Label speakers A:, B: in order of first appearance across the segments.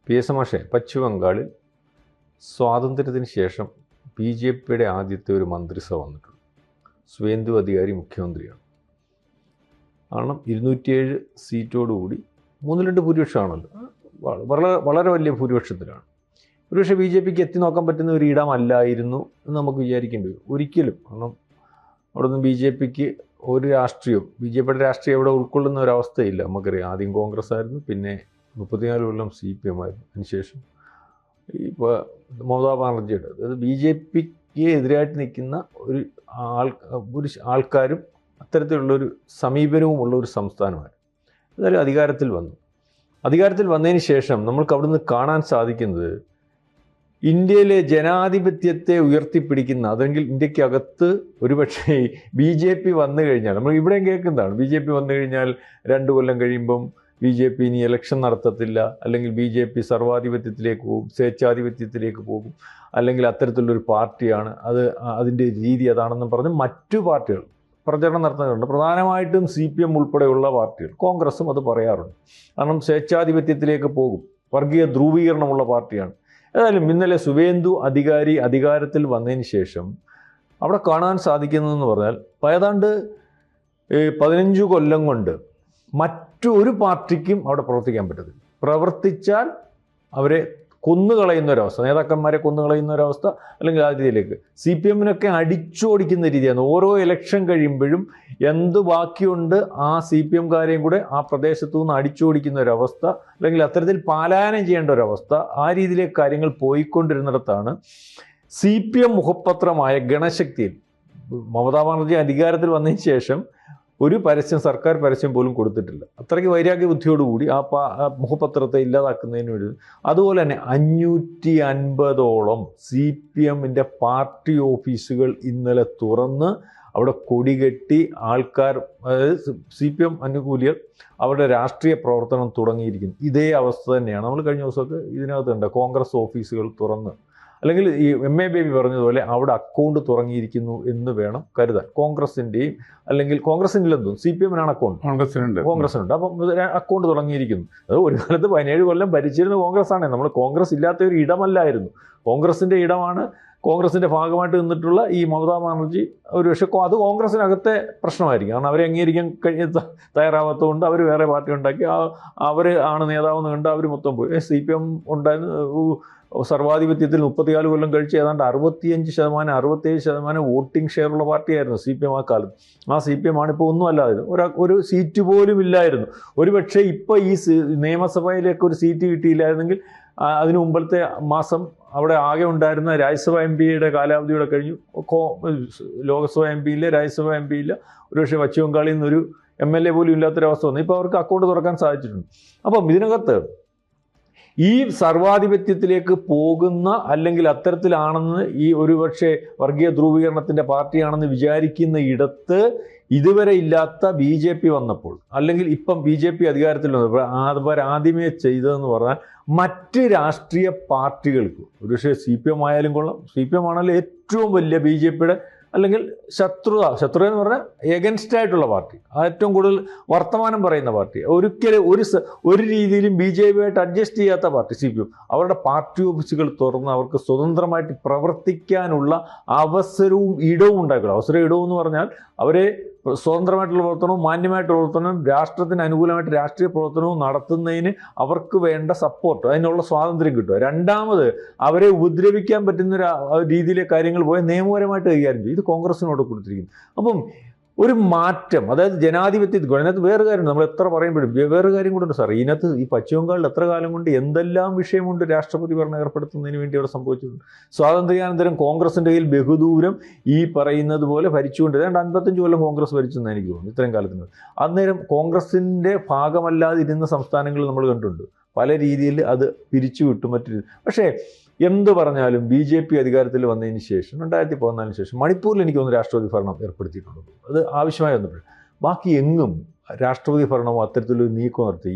A: PS മാഷെ, പശ്ചിമ ബംഗാളിൽ സ്വാതന്ത്ര്യത്തിന് ശേഷം BJPയുടെ ആദ്യത്തെ ഒരു മന്ത്രിസഭ വന്നിട്ടുണ്ട്. സുവേന്ദു അധികാരി മുഖ്യമന്ത്രിയാണ്. കാരണം 207 സീറ്റോടുകൂടി 3-2 ഭൂരിപക്ഷമാണല്ലോ, വളരെ വലിയ ഭൂരിപക്ഷത്തിലാണ്. ഒരുപക്ഷെ BJPക്ക് എത്തി നോക്കാൻ പറ്റുന്ന ഒരു ഇടമല്ലായിരുന്നു എന്ന് നമുക്ക് വിചാരിക്കേണ്ടി വരും. ഒരിക്കലും. കാരണം അവിടെ നിന്ന് BJPക്ക് ഒരു രാഷ്ട്രീയവും BJPയുടെ രാഷ്ട്രീയം ഇവിടെ ഉൾക്കൊള്ളുന്ന ഒരവസ്ഥയില്ല. നമുക്കറിയാം, ആദ്യം കോൺഗ്രസ് ആയിരുന്നു, പിന്നെ 34 കൊല്ലം CPM ആയിരുന്നു. അതിനുശേഷം ഇപ്പോൾ മമതാ ബാനർജിയുടെ, അതായത് BJPക്ക് എതിരായിട്ട് നിൽക്കുന്ന ഒരു ആൾക്കാരും അത്തരത്തിലുള്ളൊരു സമീപനവും ഉള്ള ഒരു സംസ്ഥാനമാണ്. ഏതായാലും അധികാരത്തിൽ വന്നതിന് ശേഷം നമ്മൾക്ക് അവിടെ നിന്ന് കാണാൻ സാധിക്കുന്നത് ഇന്ത്യയിലെ ജനാധിപത്യത്തെ ഉയർത്തിപ്പിടിക്കുന്ന, അതെങ്കിൽ ഇന്ത്യക്കകത്ത് ഒരുപക്ഷെ BJP വന്നു കഴിഞ്ഞാൽ, നമ്മൾ ഇവിടെയും കേൾക്കുന്നതാണ്, BJP വന്നു കഴിഞ്ഞാൽ 2 കൊല്ലം കഴിയുമ്പം BJP ഇനി ഇലക്ഷൻ നടത്തത്തില്ല, അല്ലെങ്കിൽ BJP സർവാധിപത്യത്തിലേക്ക് പോകും, സ്വേച്ഛാധിപത്യത്തിലേക്ക് പോകും, അല്ലെങ്കിൽ അത്തരത്തിലുള്ളൊരു പാർട്ടിയാണ് അത്, അതിൻ്റെ രീതി അതാണെന്നും പറഞ്ഞ് മറ്റു പാർട്ടികൾ പ്രചരണം നടത്തുന്നുണ്ട്. പ്രധാനമായിട്ടും CPM ഉൾപ്പെടെയുള്ള പാർട്ടികൾ, കോൺഗ്രസും അത് പറയാറുണ്ട്. കാരണം സ്വേച്ഛാധിപത്യത്തിലേക്ക് പോകും, വർഗീയ ധ്രുവീകരണമുള്ള പാർട്ടിയാണ്. ഏതായാലും ഇന്നലെ സുവേന്ദു അധികാരി അധികാരത്തിൽ വന്നതിന് ശേഷം അവിടെ കാണാൻ സാധിക്കുന്നതെന്ന് പറഞ്ഞാൽ, ഏതാണ്ട് 15 കൊല്ലം കൊണ്ട് മറ്റൊരു പാർട്ടിക്കും അവിടെ പ്രവർത്തിക്കാൻ പറ്റത്തില്ല. പ്രവർത്തിച്ചാൽ അവരെ കൊന്നുകളയുന്ന ഒരവസ്ഥ, നേതാക്കന്മാരെ കൊന്നുകളയുന്ന ഒരവസ്ഥ, അല്ലെങ്കിൽ ആ രീതിയിലേക്ക് CPMനൊക്കെ അടിച്ചോടിക്കുന്ന രീതിയാണ്. ഓരോ ഇലക്ഷൻ കഴിയുമ്പോഴും എന്ത് ബാക്കിയുണ്ട് ആ CPMകാരെയും കൂടെ ആ പ്രദേശത്തു നിന്ന് അടിച്ചോടിക്കുന്ന ഒരവസ്ഥ, അല്ലെങ്കിൽ അത്തരത്തിൽ പലായനം ചെയ്യേണ്ട ഒരവസ്ഥ, ആ രീതിയിലേക്ക് കാര്യങ്ങൾ പോയിക്കൊണ്ടിരുന്നിടത്താണ് CPM മുഖപത്രമായ ഗണശക്തിയിൽ മമതാ ബാനർജി അധികാരത്തിൽ വന്നതിന് ശേഷം ഒരു പരസ്യം, സർക്കാർ പരസ്യം പോലും കൊടുത്തിട്ടില്ല. അത്രയ്ക്ക് വൈരാഗ്യ ബുദ്ധിയോടുകൂടി ആ മുഖപത്രത്തെ ഇല്ലാതാക്കുന്നതിന് വേണ്ടി. അതുപോലെ തന്നെ 550ഓളം CPMൻ്റെ പാർട്ടി ഓഫീസുകൾ ഇന്നലെ തുറന്ന് അവിടെ കൊടികെട്ടി ആൾക്കാർ, അതായത് CPM അനുകൂലികൾ അവരുടെ രാഷ്ട്രീയ പ്രവർത്തനം തുടങ്ങിയിരിക്കുന്നു. ഇതേ അവസ്ഥ തന്നെയാണ് നമ്മൾ കഴിഞ്ഞ ദിവസമൊക്കെ ഇതിനകത്തുണ്ട്. കോൺഗ്രസ് ഓഫീസുകൾ തുറന്ന്, അല്ലെങ്കിൽ ഈ MA ബേബി പറഞ്ഞതുപോലെ അവിടെ അക്കൗണ്ട് തുടങ്ങിയിരിക്കുന്നു എന്ന് വേണം കരുതാൻ. കോൺഗ്രസിൻ്റെയും, അല്ലെങ്കിൽ കോൺഗ്രസിനില്ലെന്നും CPMനാണ് അക്കൗണ്ട്, കോൺഗ്രസിനുണ്ട്. അപ്പം അക്കൗണ്ട് തുടങ്ങിയിരിക്കുന്നു. അത് ഒരു കാലത്ത് 17 കൊല്ലം ഭരിച്ചിരുന്ന കോൺഗ്രസ്സാണ്. നമ്മൾ കോൺഗ്രസ് ഇല്ലാത്ത ഒരു ഇടമല്ലായിരുന്നു, കോൺഗ്രസിൻ്റെ ഇടമാണ്. കോൺഗ്രസിൻ്റെ ഭാഗമായിട്ട് നിന്നിട്ടുള്ള ഈ മമതാ ബാനർജി ഒരുപക്ഷെ അത് കോൺഗ്രസിനകത്തെ പ്രശ്നമായിരിക്കും. കാരണം അവരെ അംഗീകരിക്കാൻ തയ്യാറാവാത്തതുകൊണ്ട് അവർ വേറെ പാർട്ടി ഉണ്ടാക്കി, അവർ ആണ് നേതാവെന്ന് കണ്ട് അവർ മൊത്തം പോയി. CPM ഉണ്ടായിരുന്നു സർവാധിപത്യത്തിൽ 34 കൊല്ലം കഴിച്ച് ഏതാണ്ട് 65%, 67% വോട്ടിംഗ് ഷെയറുള്ള പാർട്ടിയായിരുന്നു CPM ആ കാലത്ത്. ആ CPM ആണിപ്പോൾ ഒന്നും അല്ലായിരുന്നു, ഒരു സീറ്റ് പോലും ഇല്ലായിരുന്നു. ഒരുപക്ഷെ ഇപ്പോൾ ഈ നിയമസഭയിലേക്ക് ഒരു സീറ്റ് കിട്ടിയില്ലായിരുന്നെങ്കിൽ അതിനു മുമ്പത്തെ മാസം അവിടെ ആകെ ഉണ്ടായിരുന്ന രാജ്യസഭ MPയുടെ കാലാവധിയുടെ കഴിഞ്ഞു. ലോക്സഭ MP ഇല്ല, രാജ്യസഭ MP ഇല്ല. ഒരുപക്ഷെ പശ്ചിമ ബംഗാളിൽ നിന്നൊരു MLA പോലും ഇല്ലാത്തൊരവസ്ഥ വന്നു. ഇപ്പോൾ അവർക്ക് അക്കൗണ്ട് തുറക്കാൻ സാധിച്ചിട്ടുണ്ട്. അപ്പം ഇതിനകത്ത് ഈ സർവാധിപത്യത്തിലേക്ക് പോകുന്ന, അല്ലെങ്കിൽ അത്തരത്തിലാണെന്ന് ഈ ഒരുപക്ഷെ വർഗീയ ധ്രുവീകരണത്തിൻ്റെ പാർട്ടിയാണെന്ന് വിചാരിക്കുന്ന ഇടത്ത് ഇതുവരെ ഇല്ലാത്ത BJP വന്നപ്പോൾ, അല്ലെങ്കിൽ ഇപ്പം BJP അധികാരത്തിൽ വന്നപ്പോൾ അവർ ആദ്യമേ ചെയ്തതെന്ന് പറഞ്ഞാൽ മറ്റ് രാഷ്ട്രീയ പാർട്ടികൾക്ക്, ഒരുപക്ഷെ CPM ആയാലും കൊള്ളാം, CPM ആണല്ലോ ഏറ്റവും വലിയ BJPയുടെ അല്ലെങ്കിൽ ശത്രു എന്ന് പറഞ്ഞാൽ എഗൻസ്റ്റ് ആയിട്ടുള്ള പാർട്ടി, ഏറ്റവും കൂടുതൽ വർത്തമാനം പറയുന്ന പാർട്ടി, ഒരിക്കലും ഒരു രീതിയിലും BJPയായിട്ട് അഡ്ജസ്റ്റ് ചെയ്യാത്ത പാർട്ടി CPM. അവരുടെ പാർട്ടി ഓഫീസുകൾ തുറന്ന് അവർക്ക് സ്വതന്ത്രമായിട്ട് പ്രവർത്തിക്കാനുള്ള അവസരവും ഇടവും ഉണ്ടാക്കണം. ഇടവും എന്ന് പറഞ്ഞാൽ അവരെ സ്വതന്ത്രമായിട്ടുള്ള പ്രവർത്തനവും മാന്യമായിട്ടുള്ള പ്രവർത്തനവും രാഷ്ട്രത്തിന് അനുകൂലമായിട്ട് രാഷ്ട്രീയ പ്രവർത്തനവും നടത്തുന്നതിന് അവർക്ക് വേണ്ട സപ്പോർട്ട്, അതിനുള്ള സ്വാതന്ത്ര്യം കിട്ടുക. രണ്ടാമത് അവരെ ഉപദ്രവിക്കാൻ പറ്റുന്ന രീതിയിലെ കാര്യങ്ങൾ പോയി നിയമപരമായിട്ട് കൈകാര്യം ചെയ്യും. ഇത് കോൺഗ്രസിനോട് കൊടുത്തിരിക്കുന്നു. അപ്പം ഒരു മാറ്റം, അതായത് ജനാധിപത്യത്തിൽ. അതിനകത്ത് വേറെ കാര്യം, നമ്മൾ എത്ര പറയുമ്പോഴും വേറെ കാര്യം കൂടെ ഉണ്ട് സാർ. ഇതിനകത്ത് ഈ പശ്ചിമ ബംഗാളിൽ എത്ര കാലം കൊണ്ട് എന്തെല്ലാം വിഷയമുണ്ട് രാഷ്ട്രപതി ഭരണം ഏർപ്പെടുത്തുന്നതിന് വേണ്ടി അവിടെ സംഭവിച്ചിട്ടുണ്ട്. സ്വാതന്ത്ര്യാനന്തരം കോൺഗ്രസിൻ്റെ കയ്യിൽ ബഹുദൂരം ഈ പറയുന്നത് പോലെ ഭരിച്ചുകൊണ്ട് 55 കൊല്ലം കോൺഗ്രസ് ഭരിച്ചെന്ന് എനിക്ക് തോന്നുന്നു ഇത്രയും കാലത്തിന്. അന്നേരം കോൺഗ്രസിൻ്റെ ഭാഗമല്ലാതിരുന്ന സംസ്ഥാനങ്ങൾ നമ്മൾ കണ്ടിട്ടുണ്ട്. പല രീതിയിൽ അത് പിരിച്ചുവിട്ടു മറ്റു രീതി. പക്ഷേ എന്ത് പറഞ്ഞാലും BJP അധികാരത്തിൽ വന്നതിന് ശേഷം 2014 ശേഷം മണിപ്പൂരിൽ എനിക്ക് തോന്നുന്നു രാഷ്ട്രപതി ഭരണം ഏർപ്പെടുത്തിയിട്ടുണ്ട്. അത് ആവശ്യമായി വന്നപ്പോൾ ബാക്കി എങ്ങും രാഷ്ട്രപതി ഭരണമോ അത്തരത്തിലൊരു നീക്കം നടത്തി.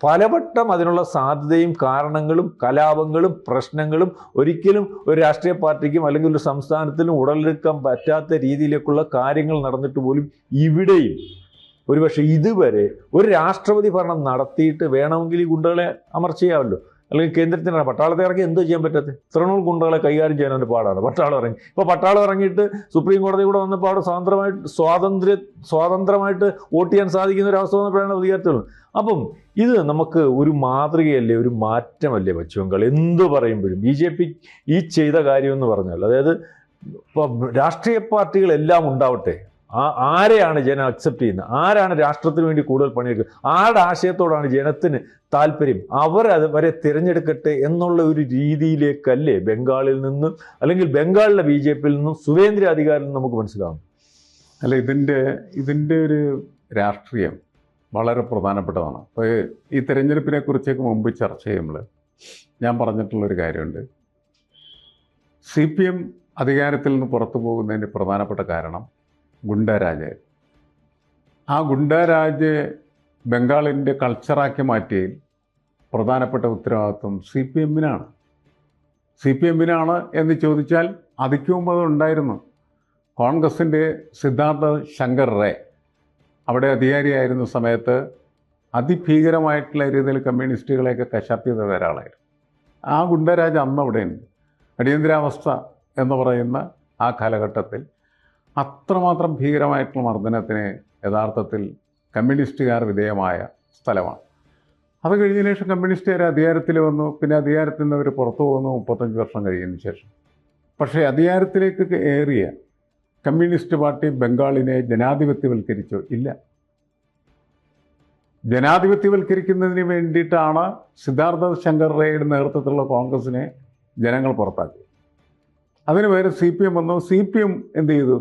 A: പലവട്ടം അതിനുള്ള സാധ്യതയും കാരണങ്ങളും കലാപങ്ങളും പ്രശ്നങ്ങളും ഒരിക്കലും ഒരു രാഷ്ട്രീയ പാർട്ടിക്കും അല്ലെങ്കിൽ ഒരു സംസ്ഥാനത്തിലും ഉടലെടുക്കാൻ പറ്റാത്ത രീതിയിലേക്കുള്ള കാര്യങ്ങൾ നടന്നിട്ട് പോലും ഇവിടെയും ഒരുപക്ഷെ ഇതുവരെ ഒരു രാഷ്ട്രപതി ഭരണം നടത്തിയിട്ട് വേണമെങ്കിൽ ഈ ഗുണ്ടകളെ അമർച്ച ചെയ്യാമല്ലോ. അല്ലെങ്കിൽ കേന്ദ്രത്തിനാണ്. പട്ടാളത്തെ ഇറക്കി എന്ത് ചെയ്യാൻ പറ്റാത്ത തൃണമൂൽ ഗുണ്ടകളെ കൈകാര്യം ചെയ്യാൻ അതിൻ്റെ പാടാണ്. പട്ടാളം ഇറങ്ങി, ഇപ്പോൾ പട്ടാളം ഇറങ്ങിയിട്ട് സുപ്രീം കോടതി കൂടെ വന്നപ്പോൾ അവിടെ സ്വാതന്ത്ര്യമായിട്ട് വോട്ട് ചെയ്യാൻ സാധിക്കുന്ന ഒരു അവസ്ഥ വന്നപ്പോഴാണ് അധികാരത്തുള്ളൂ. അപ്പം ഇത് നമുക്ക് ഒരു മാതൃകയല്ലേ, ഒരു മാറ്റമല്ലേ പശ്ചിമ ബംഗാൾ എന്ത് പറയുമ്പോഴും. BJP ഈ ചെയ്ത കാര്യം എന്ന് പറഞ്ഞാൽ, അതായത് ഇപ്പോൾ രാഷ്ട്രീയ പാർട്ടികളെല്ലാം ഉണ്ടാവട്ടെ, ആരെയാണ് ജനം അക്സെപ്റ്റ് ചെയ്യുന്നത്, ആരാണ് രാഷ്ട്രത്തിന് വേണ്ടി കൂടുതൽ പണിയെടുക്കുക, ആരുടെ ആശയത്തോടാണ് ജനത്തിന് താല്പര്യം, അവരത് വരെ തിരഞ്ഞെടുക്കട്ടെ എന്നുള്ള ഒരു രീതിയിലേക്കല്ലേ ബംഗാളിൽ നിന്നും, അല്ലെങ്കിൽ ബംഗാളിലെ BJPയിൽ നിന്നും സുവേന്ദ്ര അധികാരിൽ നിന്നും നമുക്ക് മനസ്സിലാവും.
B: അല്ല, ഇതിൻ്റെ ഒരു രാഷ്ട്രീയം വളരെ പ്രധാനപ്പെട്ടതാണ്. അപ്പോൾ ഈ തിരഞ്ഞെടുപ്പിനെ കുറിച്ചൊക്കെ മുമ്പ് ചർച്ച ചെയ്യുമ്പോൾ ഞാൻ പറഞ്ഞിട്ടുള്ളൊരു കാര്യമുണ്ട്. CPM അധികാരത്തിൽ നിന്ന് പുറത്തു പോകുന്നതിൻ്റെ പ്രധാനപ്പെട്ട കാരണം ഗുണ്ടാരാജ്. ആ ഗുണ്ടാരാജ് ബംഗാളിൻ്റെ കൾച്ചറാക്കി മാറ്റിയതിൽ പ്രധാനപ്പെട്ട ഉത്തരവാദിത്വം CPM-നാണ് എന്ന് ചോദിച്ചാൽ അതിക്ക് മുമ്പ് അത് ഉണ്ടായിരുന്നു. കോൺഗ്രസിൻ്റെ സിദ്ധാർത്ഥ ശങ്കർ റേ അവിടെ അധികാരിയായിരുന്ന സമയത്ത് അതിഭീകരമായിട്ടുള്ള രീതിയിൽ കമ്മ്യൂണിസ്റ്റുകളെയൊക്കെ കശാപ്പ് ചെയ്ത ഒരാളായിരുന്നു. ആ ഗുണ്ടരാജ് അന്ന് അവിടെയുണ്ട്. അടിയന്തരാവസ്ഥ എന്ന് പറയുന്ന ആ കാലഘട്ടത്തിൽ അത്രമാത്രം ഭീകരമായിട്ടുള്ള മർദ്ദനത്തിന് യഥാർത്ഥത്തിൽ കമ്മ്യൂണിസ്റ്റുകാർ വിധേയമായ സ്ഥലമാണ്. അത് കഴിഞ്ഞതിന് ശേഷം കമ്മ്യൂണിസ്റ്റുകാർ അധികാരത്തിൽ വന്നു. പിന്നെ അധികാരത്തിൽ നിന്ന് അവർ പുറത്തു പോകുന്നു 35 വർഷം കഴിയുന്നതിന് ശേഷം. പക്ഷേ അധികാരത്തിലേക്ക് ഏറിയ കമ്മ്യൂണിസ്റ്റ് പാർട്ടി ബംഗാളിനെ ജനാധിപത്യവൽക്കരിച്ചോ? ഇല്ല. ജനാധിപത്യവൽക്കരിക്കുന്നതിന് വേണ്ടിയിട്ടാണ് സിദ്ധാർത്ഥ ശങ്കർ റേയുടെ നേതൃത്വത്തിലുള്ള കോൺഗ്രസിനെ ജനങ്ങൾ പുറത്താക്കി. അതിന് പകരം CPM വന്നു. CPM എന്ത് ചെയ്തു?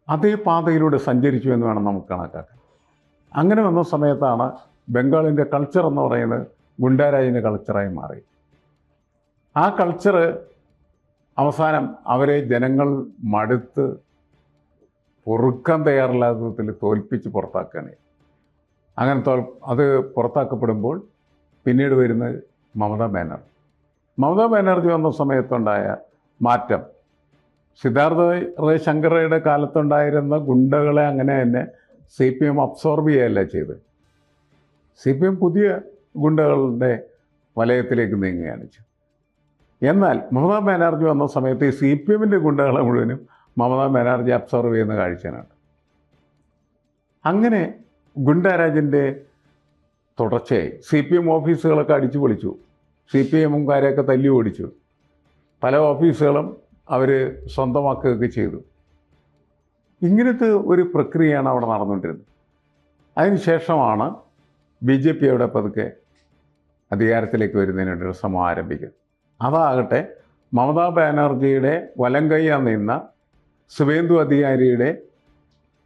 B: അതേ പാതയിലൂടെ സഞ്ചരിച്ചു എന്ന് വേണം നമുക്ക് കണക്കാക്കാൻ. അങ്ങനെ വന്ന സമയത്താണ് ബംഗാളിൻ്റെ കൾച്ചർ എന്ന് പറയുന്നത് ഗുണ്ടാരാജിൻ്റെ കൾച്ചറായി മാറി. ആ കൾച്ചർ അവസാനം അവരെ ജനങ്ങൾ മടുത്ത് പൊറുക്കാൻ തയ്യാറില്ലാത്ത വിധത്തിൽ തോൽപ്പിച്ച് പുറത്താക്കുകയാണ്. അങ്ങനെ അത് പുറത്താക്കപ്പെടുമ്പോൾ പിന്നീട് വരുന്നത് മമതാ ബാനർജി വന്ന സമയത്തുണ്ടായ മാറ്റം, സിദ്ധാർത്ഥ റേ ശങ്കറയുടെ കാലത്തുണ്ടായിരുന്ന ഗുണ്ടകളെ അങ്ങനെ തന്നെ CPM അബ്സോർബ് ചെയ്യുകയല്ല ചെയ്ത്. CPM പുതിയ ഗുണ്ടകളുടെ വലയത്തിലേക്ക് നീങ്ങുകയാണ് ചെയ്തത്. എന്നാൽ മമതാ ബാനർജി വന്ന സമയത്ത് ഈ CPM-ൻ്റെ ഗുണ്ടകളെ മുഴുവനും മമതാ ബാനർജി അബ്സോർവ് ചെയ്യുന്ന കാഴ്ചയാണ്. അങ്ങനെ ഗുണ്ടാരാജിൻ്റെ തുടർച്ചയായി CPM ഓഫീസുകളൊക്കെ അടിച്ചു പൊളിച്ചു. CPM-കാരെയൊക്കെ തല്ലി ഓടിച്ചു. പല ഓഫീസുകളും അവർ സ്വന്തമാക്കുകയൊക്കെ ചെയ്തു. ഇങ്ങനത്തെ ഒരു പ്രക്രിയയാണ് അവിടെ നടന്നുകൊണ്ടിരുന്നത്. അതിനുശേഷമാണ് BJP അവിടെ പതുക്കെ അധികാരത്തിലേക്ക് വരുന്നതിനൊരു ശ്രമം ആരംഭിക്കുന്നത്. അതാകട്ടെ മമതാ ബാനർജിയുടെ വലം കൈയാൻ നിന്ന സുവേന്ദു അധികാരിയുടെ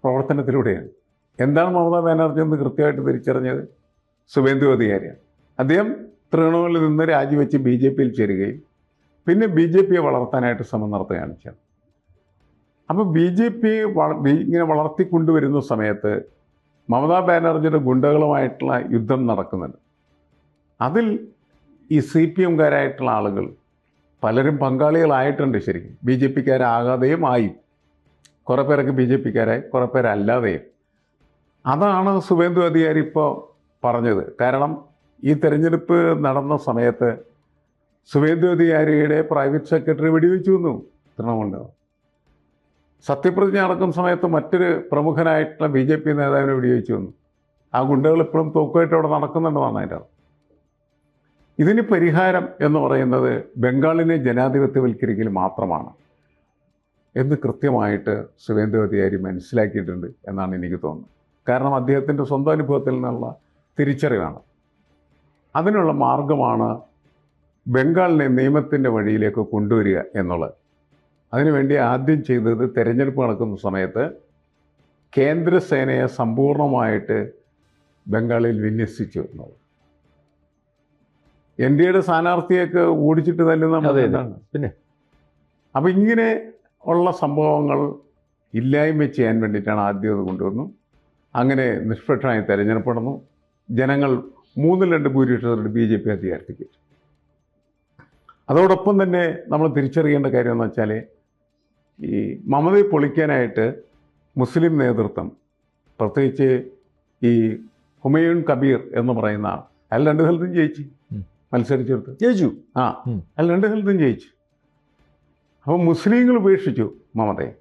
B: പ്രവർത്തനത്തിലൂടെയാണ്. എന്താണ് മമതാ ബാനർജി എന്ന് കൃത്യമായിട്ട് തിരിച്ചറിഞ്ഞത് സുവേന്ദു അധികാരിയാണ്. അദ്ദേഹം തൃണമൂലിൽ നിന്ന് രാജിവെച്ച് BJP-യിൽ ചേരുകയും പിന്നെ BJP-യെ വളർത്താനായിട്ട് ശ്രമം നടത്തുകയാണ് ചെയ്തത്. അപ്പോൾ BJP ഇങ്ങനെ വളർത്തിക്കൊണ്ടുവരുന്ന സമയത്ത് മമതാ ബാനർജിയുടെ ഗുണ്ടകളുമായിട്ടുള്ള യുദ്ധം നടക്കുന്നുണ്ട്. അതിൽ ഈ CPM-കാരായിട്ടുള്ള ആളുകൾ പലരും പങ്കാളികളായിട്ടുണ്ട്. ശരിക്കും BJP-കാരാകാതെയും ആയി. കുറേ പേരൊക്കെ BJP-കാരായി, കുറേ പേരല്ലാതെയും. അതാണ് സുവേന്ദു അധികാരി ഇപ്പോൾ പറഞ്ഞത്. കാരണം ഈ തെരഞ്ഞെടുപ്പ് നടന്ന സമയത്ത് സുവേന്ദു അധികാരിയുടെ പ്രൈവറ്റ് സെക്രട്ടറി വെടിവെച്ചു വന്നു തൃണമൂലിൻ്റെ. സത്യപ്രതിജ്ഞ നടക്കുന്ന സമയത്ത് മറ്റൊരു പ്രമുഖനായിട്ടുള്ള BJP നേതാവിനെ വെടിവെച്ചു വന്നു. ആ ഗുണ്ടകൾ ഇപ്പോഴും തോക്കുമായിട്ട് അവിടെ നടക്കുന്നുണ്ടെന്നാണ് അതിൻ്റെ അർത്ഥം. ഇതിന് പരിഹാരം എന്ന് പറയുന്നത് ബംഗാളിനെ ജനാധിപത്യവൽക്കരിക്കൽ മാത്രമാണ് എന്ന് കൃത്യമായിട്ട് സുവേന്ദു അധികാരി മനസ്സിലാക്കിയിട്ടുണ്ട് എന്നാണ് എനിക്ക് തോന്നുന്നത്. കാരണം അദ്ദേഹത്തിൻ്റെ സ്വന്തം അനുഭവത്തിൽ നിന്നുള്ള തിരിച്ചറിവാണ്. അതിനുള്ള മാർഗമാണ് ബംഗാളിനെ നിയമത്തിൻ്റെ വഴിയിലേക്ക് കൊണ്ടുവരിക എന്നുള്ളത്. അതിനുവേണ്ടി ആദ്യം ചെയ്തത് തെരഞ്ഞെടുപ്പ് നടക്കുന്ന സമയത്ത് കേന്ദ്രസേനയെ സമ്പൂർണ്ണമായിട്ട് ബംഗാളിൽ വിന്യസിച്ചു എന്നുള്ളത്. NDAയുടെ സ്ഥാനാർത്ഥിയൊക്കെ ഓടിച്ചിട്ട് തല്ലുന്ന പിന്നെ. അപ്പം ഇങ്ങനെ ഉള്ള സംഭവങ്ങൾ ഇല്ലായ്മ ചെയ്യാൻ വേണ്ടിയിട്ടാണ് ആദ്യം അത് കൊണ്ടുവന്നു. അങ്ങനെ നിഷ്പക്ഷമായി തെരഞ്ഞെടുപ്പ് നടന്നു. ജനങ്ങൾ 3/2 ഭൂരിപക്ഷത്തോടെ BJP അധികാരത്തിൽ. അതോടൊപ്പം തന്നെ നമ്മൾ തിരിച്ചറിയേണ്ട കാര്യം എന്ന് വെച്ചാൽ ഈ മമതയെ പൊളിക്കാനായിട്ട് മുസ്ലിം നേതൃത്വം, പ്രത്യേകിച്ച് ഈ ഹുമയൂൺ കബീർ എന്ന് പറയുന്ന ആൾ, അയാൾ 2 സ്ഥലത്തും ജയിച്ചു. മത്സരിച്ചെടുത്ത്
A: ജയിച്ചു.
B: അതിൽ 2 സ്ഥലത്തും ജയിച്ചു. അപ്പോൾ മുസ്ലിങ്ങൾ ഉപേക്ഷിച്ചു മമതയെ.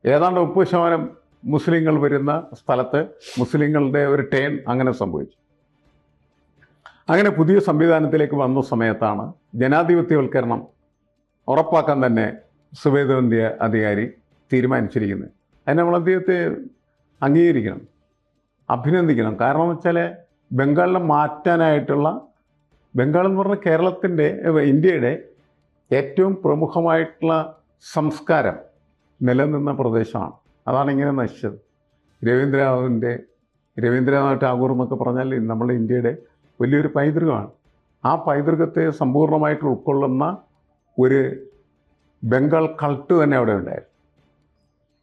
B: ഏതാണ്ട് 30% മുസ്ലിങ്ങൾ വരുന്ന സ്ഥലത്ത് മുസ്ലിങ്ങളുടെ ഒരു ടേൺ അങ്ങനെ സംഭവിച്ചു. അങ്ങനെ പുതിയ സംവിധാനത്തിലേക്ക് വന്ന സമയത്താണ് ജനാധിപത്യവൽക്കരണം ഉറപ്പാക്കാൻ തന്നെ സുവേന്ദു അധികാരി തീരുമാനിച്ചിരിക്കുന്നത്. അതിന് നമ്മൾ അദ്ദേഹത്തെ അംഗീകരിക്കണം, അഭിനന്ദിക്കണം. കാരണം എന്ന് വെച്ചാൽ ബംഗാളിനെ മാറ്റാനായിട്ടുള്ള, ബംഗാൾ എന്ന് പറഞ്ഞാൽ കേരളത്തിൻ്റെ, ഇന്ത്യയുടെ ഏറ്റവും പ്രമുഖമായിട്ടുള്ള സംസ്കാരം നിലനിന്ന പ്രദേശമാണ്. അതാണ് ഇങ്ങനെ നശിച്ചത്. രവീന്ദ്രനാഥ് ടാഗോർ എന്നൊക്കെ പറഞ്ഞാൽ നമ്മുടെ ഇന്ത്യയുടെ വലിയൊരു പൈതൃകമാണ്. ആ പൈതൃകത്തെ സമ്പൂർണ്ണമായിട്ട് ഉൾക്കൊള്ളുന്ന ഒരു ബംഗാൾ കൾട്ട് തന്നെ അവിടെ ഉണ്ടായിരുന്നു.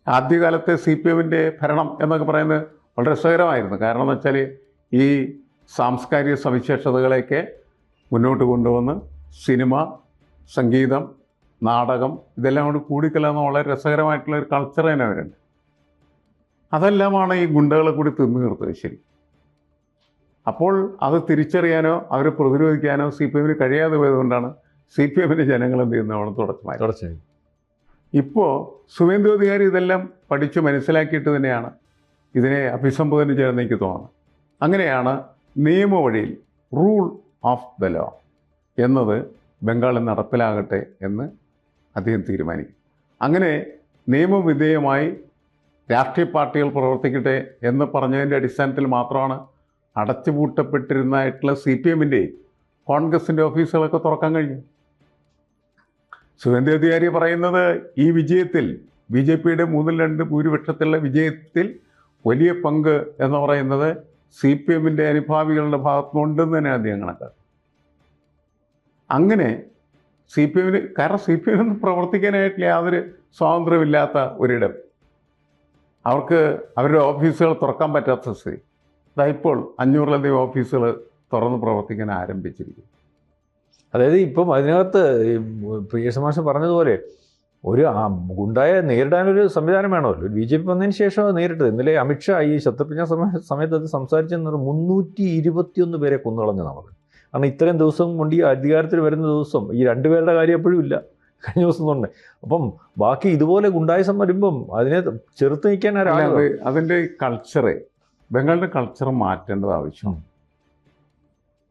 B: ആദ്യകാലത്തെ CPMൻ്റെ ഭരണം എന്നൊക്കെ പറയുന്നത് വളരെ രസകരമായിരുന്നു. കാരണം എന്ന് വെച്ചാൽ ഈ സാംസ്കാരിക സവിശേഷതകളെയൊക്കെ മുന്നോട്ട് കൊണ്ടുവന്ന് സിനിമ, സംഗീതം, നാടകം ഇതെല്ലാം കൊണ്ട് കൂടിക്കലർന്ന വളരെ രസകരമായിട്ടുള്ള ഒരു കൾച്ചർ തന്നെ അവരുണ്ട്. അതെല്ലാമാണ് ഈ ഗുണ്ടകളെ കൂടി തിന്നു നിർത്തത്. ശരി, അപ്പോൾ അത് തിരിച്ചറിയാനോ അവരെ പ്രതിരോധിക്കാനോ CPMന് കഴിയാതെ പോയതുകൊണ്ടാണ് CPMൻ്റെ ജനങ്ങൾ എന്ത് ചെയ്യുന്നത് അവിടെ തുടച്ചു. ഇപ്പോൾ സുവേന്ദു അധികാരി ഇതെല്ലാം പഠിച്ച് മനസ്സിലാക്കിയിട്ട് തന്നെയാണ് ഇതിനെ അഭിസംബോധന ചെയ്തെന്ന് എനിക്ക് തോന്നുന്നത്. അങ്ങനെയാണ് നിയമവഴിയിൽ റൂൾ ഓഫ് ദ ലോ എന്നത് ബംഗാളിൽ നടപ്പിലാകട്ടെ എന്ന് അദ്ദേഹം തീരുമാനിക്കും. അങ്ങനെ നിയമവിധേയമായി രാഷ്ട്രീയ പാർട്ടികൾ പ്രവർത്തിക്കട്ടെ എന്ന് പറഞ്ഞതിൻ്റെ അടിസ്ഥാനത്തിൽ മാത്രമാണ് അടച്ചുപൂട്ടപ്പെട്ടിരുന്നായിട്ടുള്ള CPMൻ്റെയും കോൺഗ്രസിൻ്റെ ഓഫീസുകളൊക്കെ തുറക്കാൻ കഴിഞ്ഞു. സുവേന്ദു അധികാരി പറയുന്നത് ഈ വിജയത്തിൽ, BJPയുടെ 3-2 ഭൂരിപക്ഷത്തിലുള്ള വിജയത്തിൽ വലിയ പങ്ക് എന്ന് പറയുന്നത് CPMൻ്റെ അനുഭാവികളുടെ ഭാഗത്തുനിന്നുണ്ടെന്ന് തന്നെ അദ്ദേഹം കണക്കാക്കും. അങ്ങനെ CPMന്, കാരണം CPMനൊന്നും പ്രവർത്തിക്കാനായിട്ടില്ല യാതൊരു സ്വാതന്ത്ര്യമില്ലാത്ത ഒരിടം, അവർക്ക് അവരുടെ ഓഫീസുകൾ തുറക്കാൻ പറ്റാത്ത സ്ഥിതി. ഇപ്പോൾ 500-ലധികം ഓഫീസുകൾ തുറന്ന് പ്രവർത്തിക്കാൻ ആരംഭിച്ചിരിക്കും.
A: അതായത് ഇപ്പം അതിനകത്ത് പ്രിയ മാഷ് പറഞ്ഞതുപോലെ ഒരു ഗുണ്ടായെ നേരിടാനൊരു സംവിധാനം വേണമല്ലോ. BJP വന്നതിന് ശേഷം നേരിട്ടത്. ഇന്നലെ അമിത്ഷാ ഈ ശസ്ത്രപ്രജ്ഞ സമയത്ത് അത് സംസാരിച്ചെന്ന് 321 പേരെ കൊന്നുകളഞ്ഞു നമുക്ക്. കാരണം ഇത്രയും ദിവസം കൊണ്ട് ഈ അധികാരത്തിൽ വരുന്ന ദിവസം ഈ 2 പേരുടെ കാര്യം എപ്പോഴും ഇല്ല, കഴിഞ്ഞ ദിവസം തന്നെ. അപ്പം ബാക്കി ഇതുപോലെ ഗുണ്ടായിസം വരുമ്പം അതിനെ ചെറുത്ത് നിൽക്കാൻ
B: അതിൻ്റെ കൾച്ചറ്, ബംഗാളിൻ്റെ കൾച്ചർ മാറ്റേണ്ടത് ആവശ്യമാണ്.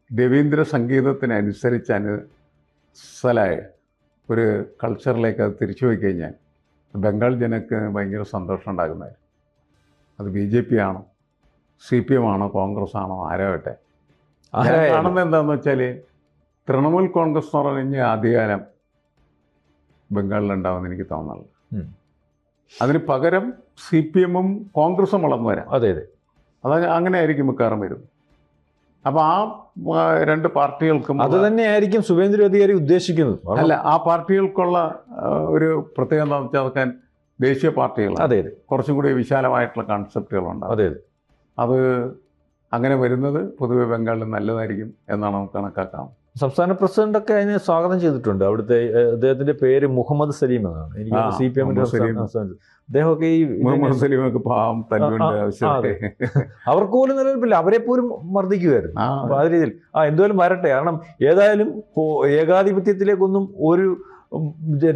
B: രവീന്ദ്ര സംഗീതത്തിനനുസരിച്ച് അനുസലായ ഒരു കൾച്ചറിലേക്ക് അത് തിരിച്ചു പോയി കഴിഞ്ഞാൽ ബംഗാൾ ജനക്ക് ഭയങ്കര സന്തോഷം ഉണ്ടാകുന്നതായിരുന്നു. അത് BJP ആണോ, CPM ആണോ, കോൺഗ്രസ് ആണോ, ആരാവട്ടെ. കാണുന്നത് എന്താണെന്ന് വെച്ചാൽ തൃണമൂൽ കോൺഗ്രസ് എന്ന് പറഞ്ഞ് അധികാരം ബംഗാളിലുണ്ടാവുമെന്ന് എനിക്ക് തോന്നുന്നുള്ളൂ. അതിന് പകരം CPMും കോൺഗ്രസും വളർന്നു വരാം.
A: അതെ അതെ,
B: അത് അങ്ങനെ ആയിരിക്കും മിക്കവാറും വരുന്നത്. അപ്പോൾ ആ 2 പാർട്ടികൾക്കും
A: അത് തന്നെയായിരിക്കും സുവേന്ദു അധികാരി ഉദ്ദേശിക്കുന്നത്.
B: അല്ല, ആ പാർട്ടികൾക്കുള്ള ഒരു പ്രത്യേകത എന്താണെന്ന് വെച്ചാൽ അതൊക്കെ ദേശീയ പാർട്ടികൾ.
A: അതെ അതെ,
B: കുറച്ചും കൂടി വിശാലമായിട്ടുള്ള കൺസെപ്റ്റുകളുണ്ട്.
A: അതെ അതെ,
B: അത് അങ്ങനെ വരുന്നത് പൊതുവെ ബംഗാളിൽ നല്ലതായിരിക്കും എന്നാണ് നമുക്ക് കണക്കാക്കാം.
A: സംസ്ഥാന പ്രസിഡന്റൊക്കെ അതിനെ സ്വാഗതം ചെയ്തിട്ടുണ്ട്. അവിടുത്തെ അദ്ദേഹത്തിന്റെ പേര് മുഹമ്മദ് സലീം എന്നാണ്. എനിക്ക് CPMന്റെ അദ്ദേഹമൊക്കെ ഈ
B: മുഹമ്മദ് സലീമൊക്കെ പാവം തല്ലുണ്ട്.
A: അവർക്ക് പോലും നിലനിൽപ്പില്ല, അവരെ പോലും മർദ്ദിക്കുമായിരുന്നു. അപ്പൊ ആ രീതിയിൽ എന്തുവായാലും വരട്ടെ. കാരണം ഏതായാലും ഏകാധിപത്യത്തിലേക്കൊന്നും ഒരു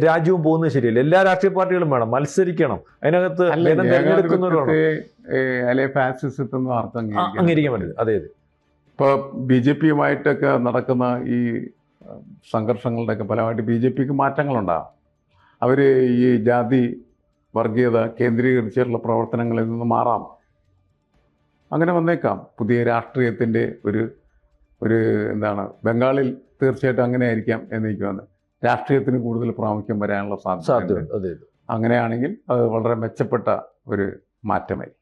A: രാജ്യവും പോകുന്നത് ശരിയല്ല. എല്ലാ രാഷ്ട്രീയ പാർട്ടികളും വേണം, മത്സരിക്കണം. അതിനകത്ത് തെരഞ്ഞെടുക്കുന്നവരാണ് അംഗീകരിക്കാൻ പറ്റില്ല. അതെ അതെ,
B: ഇപ്പോൾ BJPയുമായിട്ടൊക്കെ നടക്കുന്ന ഈ സംഘർഷങ്ങളുടെയൊക്കെ ഫലമായിട്ട് BJPക്ക് മാറ്റങ്ങളുണ്ടാകും. അവർ ഈ ജാതി വർഗീയത കേന്ദ്രീകരിച്ചുള്ള പ്രവർത്തനങ്ങളിൽ നിന്ന് മാറാം. അങ്ങനെ വന്നേക്കാം. പുതിയ രാഷ്ട്രീയത്തിൻ്റെ ഒരു എന്താണ്, ബംഗാളിൽ തീർച്ചയായിട്ടും അങ്ങനെ ആയിരിക്കാം എന്നെനിക്ക് തോന്നുന്നത്. രാഷ്ട്രീയത്തിന് കൂടുതൽ പ്രാമുഖ്യം വരാനുള്ള സാധ്യത. അങ്ങനെയാണെങ്കിൽ അത് വളരെ മെച്ചപ്പെട്ട ഒരു മാറ്റമായി.